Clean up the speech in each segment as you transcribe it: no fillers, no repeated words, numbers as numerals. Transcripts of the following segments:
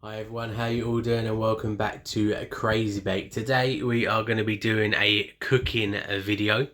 Hi everyone, how you all doing, and welcome back to Crazy Bake. Today we are going to be doing a cooking video.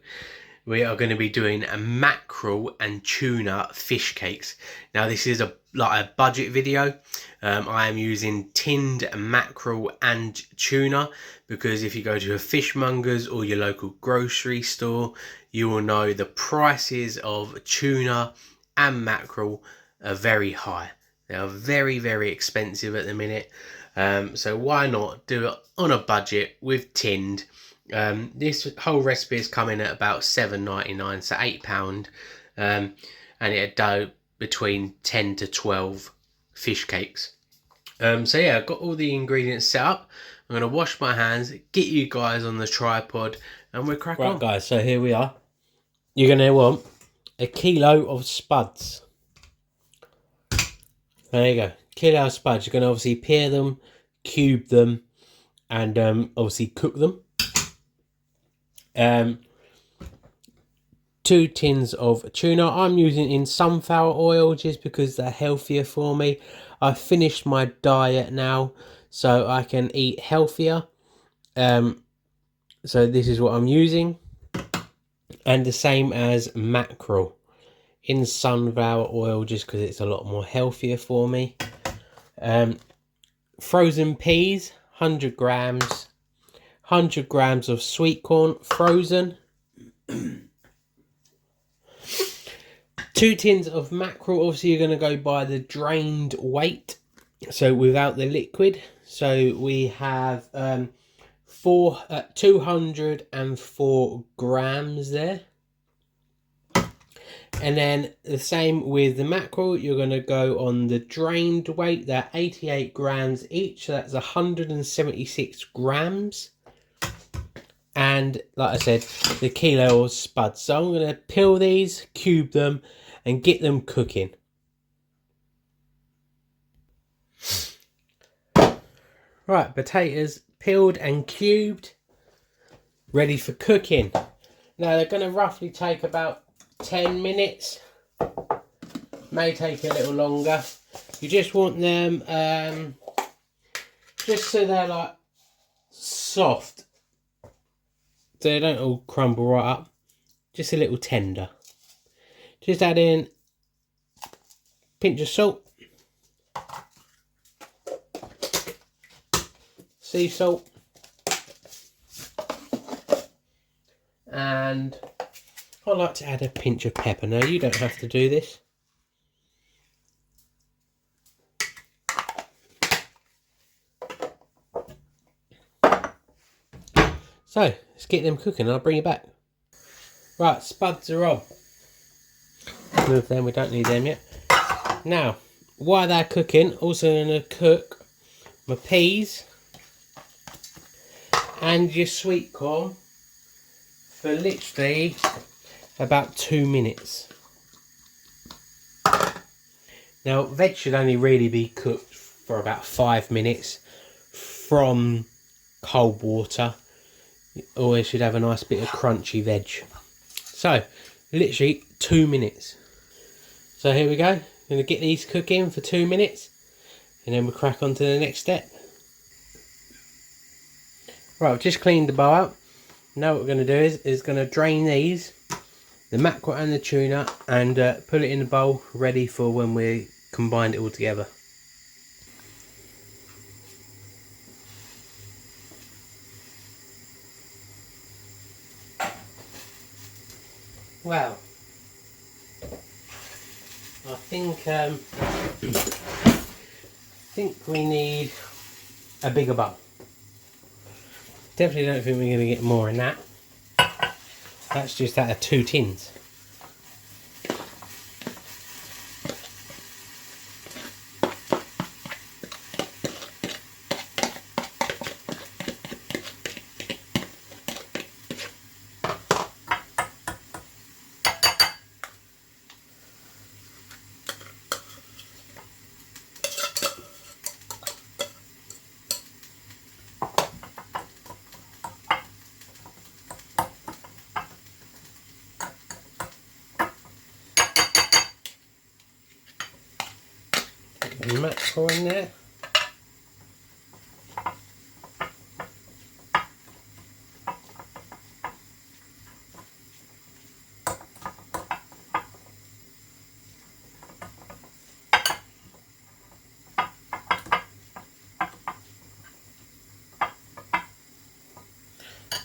We are going to be doing a mackerel and tuna fish cakes. Now this is a budget video. I am using tinned mackerel and tuna because if you go to a fishmonger's or your local grocery store, you will know the prices of tuna and mackerel are very high. They are very, very expensive at the minute. So why not do it on a budget with tinned? This whole recipe is coming at about £7.99, so £8. And it'd do between 10 to 12 fish cakes. So yeah, I've got all the ingredients set up. I'm going to wash my hands, get you guys on the tripod, and we'll crack on. Right guys, so here we are. You're going to want a kilo of spuds. There you go, kilo of spuds. You're going to obviously pare them, cube them, and obviously cook them. 2 tins of tuna. I'm using in sunflower oil just because they're healthier for me. I've finished my diet now, so I can eat healthier. So this is what I'm using. And the same as mackerel in sunflower oil just because it's a lot more healthier for me. Frozen peas, 100 grams. 100 grams of sweetcorn, frozen. 2 tins of mackerel. Obviously you're going to go by the drained weight, so without the liquid. So we have 204 grams there. And then the same with the mackerel, you're going to go on the drained weight. They're 88 grams each, so that's 176 grams. And like I said, the kilo of spuds. So I'm going to peel these, cube them, and get them cooking. Right, potatoes peeled and cubed, ready for cooking. Now they're going to roughly take about 10 minutes. May take a little longer. You just want them just so they're like soft. So they don't all crumble right up. Just a little tender. Just add in a pinch of salt. Sea salt. And I like to add a pinch of pepper. Now you don't have to do this. So let's get them cooking and I'll bring you back. Right, spuds are on. Move them, we don't need them yet. Now, while they're cooking, also going to cook my peas and your sweet corn for literally about 2 minutes. Now, veg should only really be cooked for about 5 minutes from cold water. You always should have a nice bit of crunchy veg. So, literally 2 minutes. So here we go. I'm going to get these cooking for 2 minutes. And then we'll crack on to the next step. Right, I've just cleaned the bowl out. Now what we're going to do is going to drain these, the mackerel and the tuna, and put it in the bowl ready for when we combine it all together. Well, I think we need a bigger bowl. Definitely don't think we're going to get more in that. That's just out of 2 tins. Mackerel in there.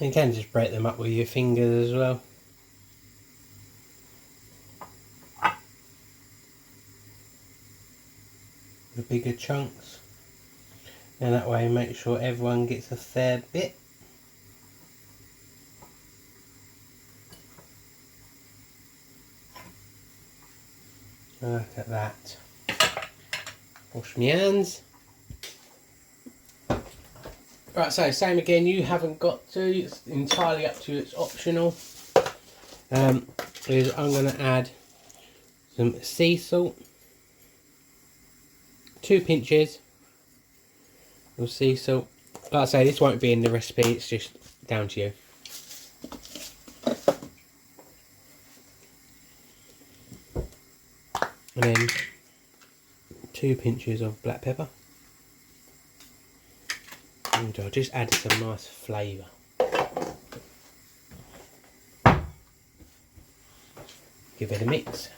You can just break them up with your fingers as well. The bigger chunks. And that way make sure everyone gets a fair bit. Look at that. Wash my hands. Right, so same again, you haven't got to, it's entirely up to you, it's optional. I'm going to add some sea salt, 2 pinches of sea salt. Like I say, this won't be in the recipe, it's just down to you. And then 2 pinches of black pepper. And I'll just add some nice flavour. Give it a mix.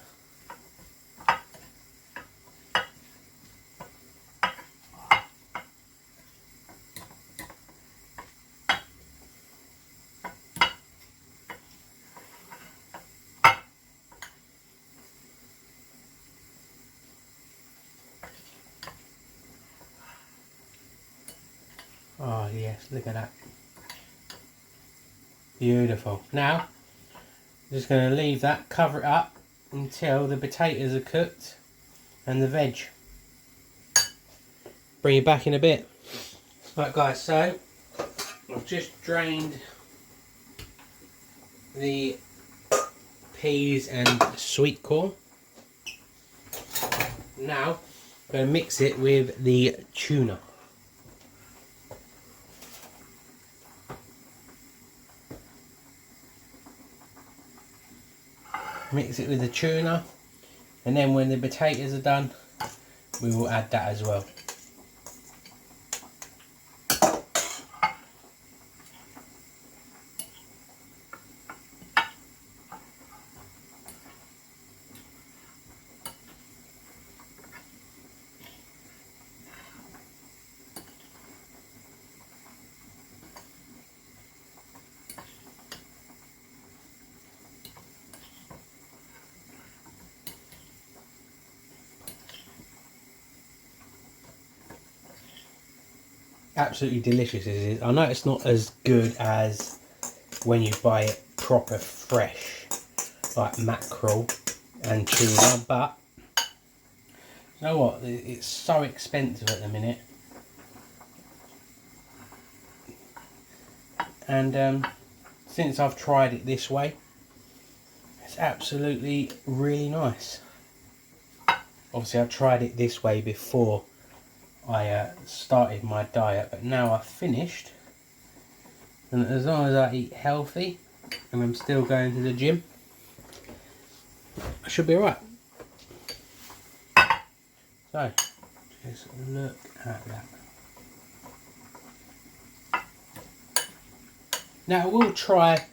Oh yes, look at that. Beautiful. Now, I'm just going to leave that, cover it up until the potatoes are cooked and the veg. Bring you back in a bit. Right guys, so I've just drained the peas and sweet corn. Now, I'm going to mix it with the tuna. Mix it with the tuna, and then when the potatoes are done, we will add that as well. Absolutely delicious it is. I know it's not as good as when you buy it proper fresh, like mackerel and tuna, but you know what, it's so expensive at the minute, and since I've tried it this way, it's absolutely really nice. Obviously I tried it this way before I started my diet, but now I've finished, and as long as I eat healthy and I'm still going to the gym, I should be alright. So just look at that. Now I will try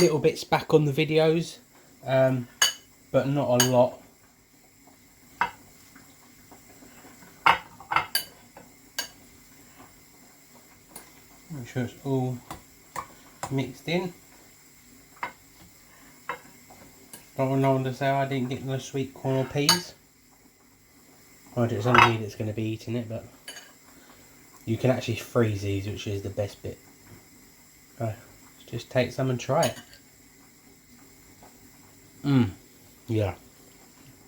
little bits back on the videos, but not a lot. Make sure it's all mixed in. Don't want no one to say I didn't get no sweet corn or peas. Mind you, it's only me that's going to be eating it, but you can actually freeze these, which is the best bit. So, let's just take some and try it. Yeah,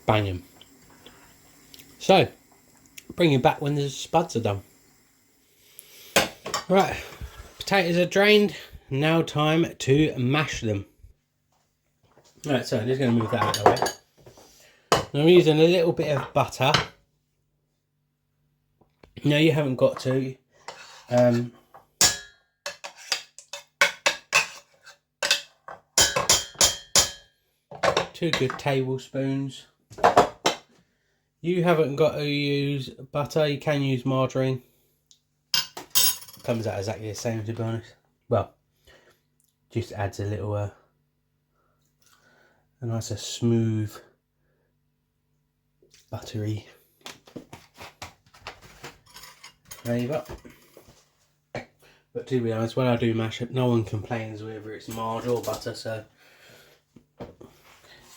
banging. So, bring it back when the spuds are done. Right, potatoes are drained, now time to mash them. Right, so I'm just going to move that out of the way. Now I'm using a little bit of butter. No, you haven't got to. 2 good tablespoons. You haven't got to use butter, you can use margarine. Comes out exactly the same, to be honest. Well, just adds a little a nicer smooth buttery flavour. But to be honest, when I do mash up, no one complains whether it's margarine or butter, so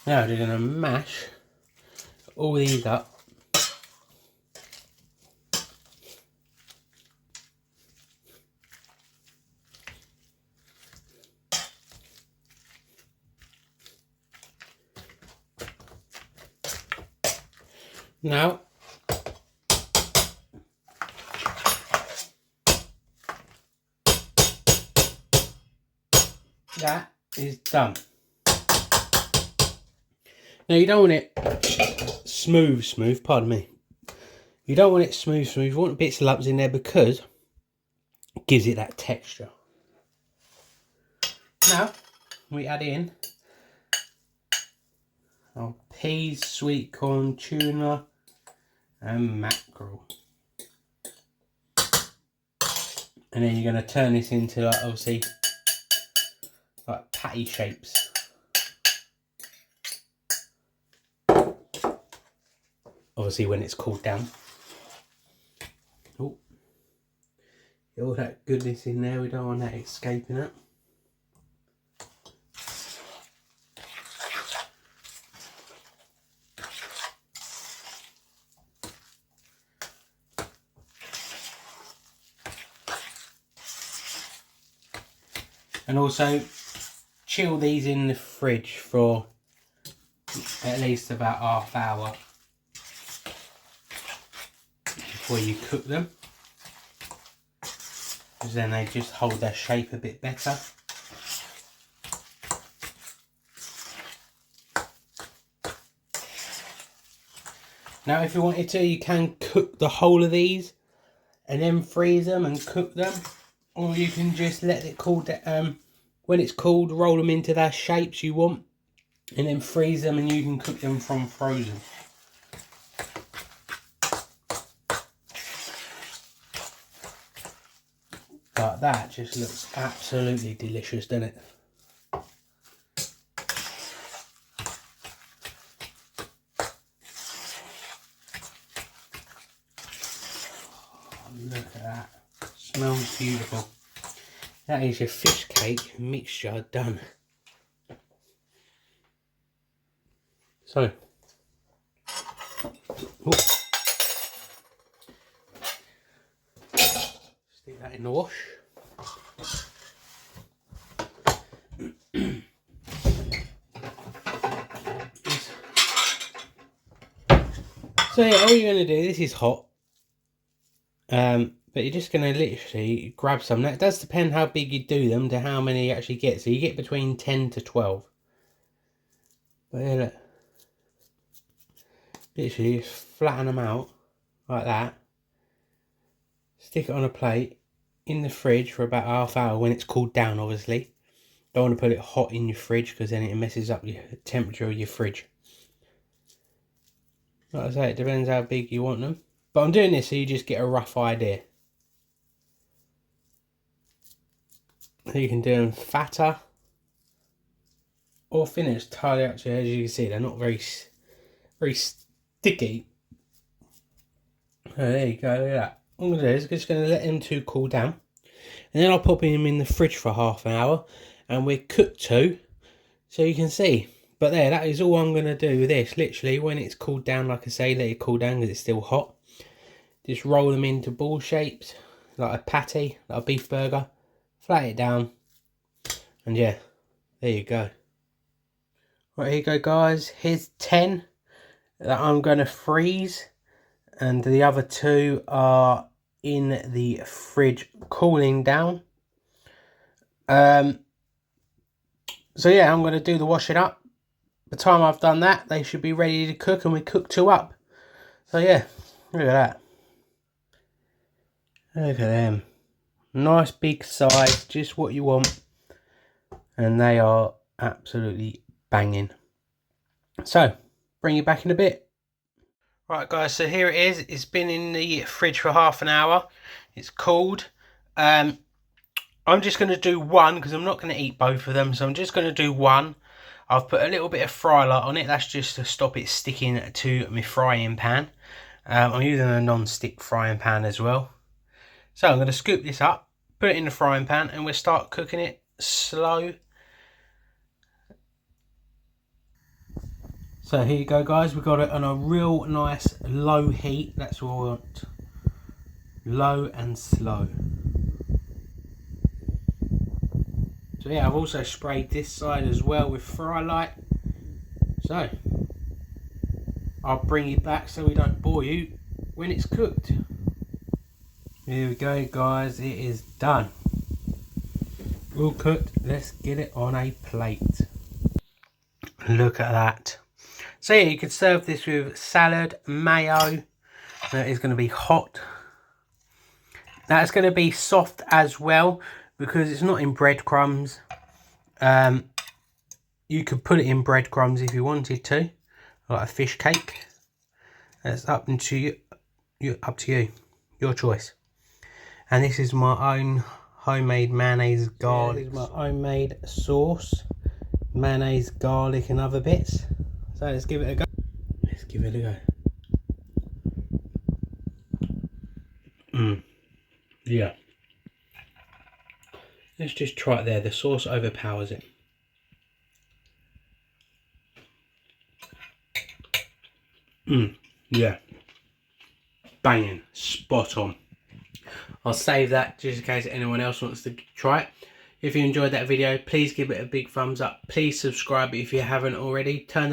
now we're going to mash all these up. Now, that is done. Now you don't want it smooth, pardon me. You don't want it smooth. You want bits of lumps in there because it gives it that texture. Now, we add in our peas, sweet corn, tuna and mackerel. And then you're going to turn this into, like, obviously, like patty shapes. Obviously when it's cooled down. Oh, get all that goodness in there, we don't want that escaping it. And also chill these in the fridge for at least about half hour before you cook them, because then they just hold their shape a bit better. Now if you wanted to, you can cook the whole of these and then freeze them and cook them, or you can just let it cool down. When it's cooled, roll them into their shapes you want and then freeze them, and you can cook them from frozen. But that just looks absolutely delicious, doesn't it? Oh, look at that. Smells beautiful. That is your fish cake mixture done. So, stick that in the wash. So yeah, all you're going to do, this is hot, but you're just going to literally grab some. Now it does depend how big you do them to how many you actually get. So you get between 10 to 12. But yeah, look. Literally just flatten them out like that. Stick it on a plate in the fridge for about half hour when it's cooled down, obviously. Don't want to put it hot in your fridge because then it messes up your temperature of your fridge. Like I say, it depends how big you want them. But I'm doing this so you just get a rough idea. So you can do them fatter or thinner. It's entirely up to you. As you can see, they're not very sticky. Oh, there you go, look at that. What I'm going to do is just going to let them two cool down. And then I'll pop them in the fridge for half an hour. And we're cooked to, so you can see. But there, that is all I'm going to do with this. Literally, when it's cooled down, like I say, let it cool down because it's still hot. Just roll them into ball shapes, like a patty, like a beef burger. Flat it down. And yeah, there you go. Right, here you go, guys. Here's 10 that I'm going to freeze. And the other 2 are in the fridge cooling down. So yeah, I'm going to do the washing up. By the time I've done that, they should be ready to cook, and we cook 2 up. So yeah, look at that. Look at them. Nice big size, just what you want. And they are absolutely banging. So, bring you back in a bit. Right guys, so here it is. It's been in the fridge for half an hour. It's cooled. I'm just going to do one because I'm not going to eat both of them. So I'm just going to do one. I've put a little bit of fry light on it. That's just to stop it sticking to my frying pan. I'm using a non-stick frying pan as well. So I'm going to scoop this up. put it in the frying pan and we'll start cooking it slow. So here you go guys, we've got it on a real nice low heat. That's what we want, low and slow. So yeah, I've also sprayed this side as well with fry light. So I'll bring you back so we don't bore you when it's cooked. Here we go guys, it is done. All cooked, let's get it on a plate. Look at that. So yeah, you could serve this with salad, mayo. That is going to be hot. That's going to be soft as well because it's not in breadcrumbs. You could put it in breadcrumbs if you wanted to, like a fish cake. That's up to you, your choice. And this is my own homemade mayonnaise garlic. This is my homemade sauce, mayonnaise, garlic, and other bits. So let's give it a go. Let's give it a go. Yeah. Let's just try it there. The sauce overpowers it. Yeah. Banging. Spot on. I'll save that just in case anyone else wants to try it. If you enjoyed that video, please give it a big thumbs up. Please subscribe if you haven't already. Turn the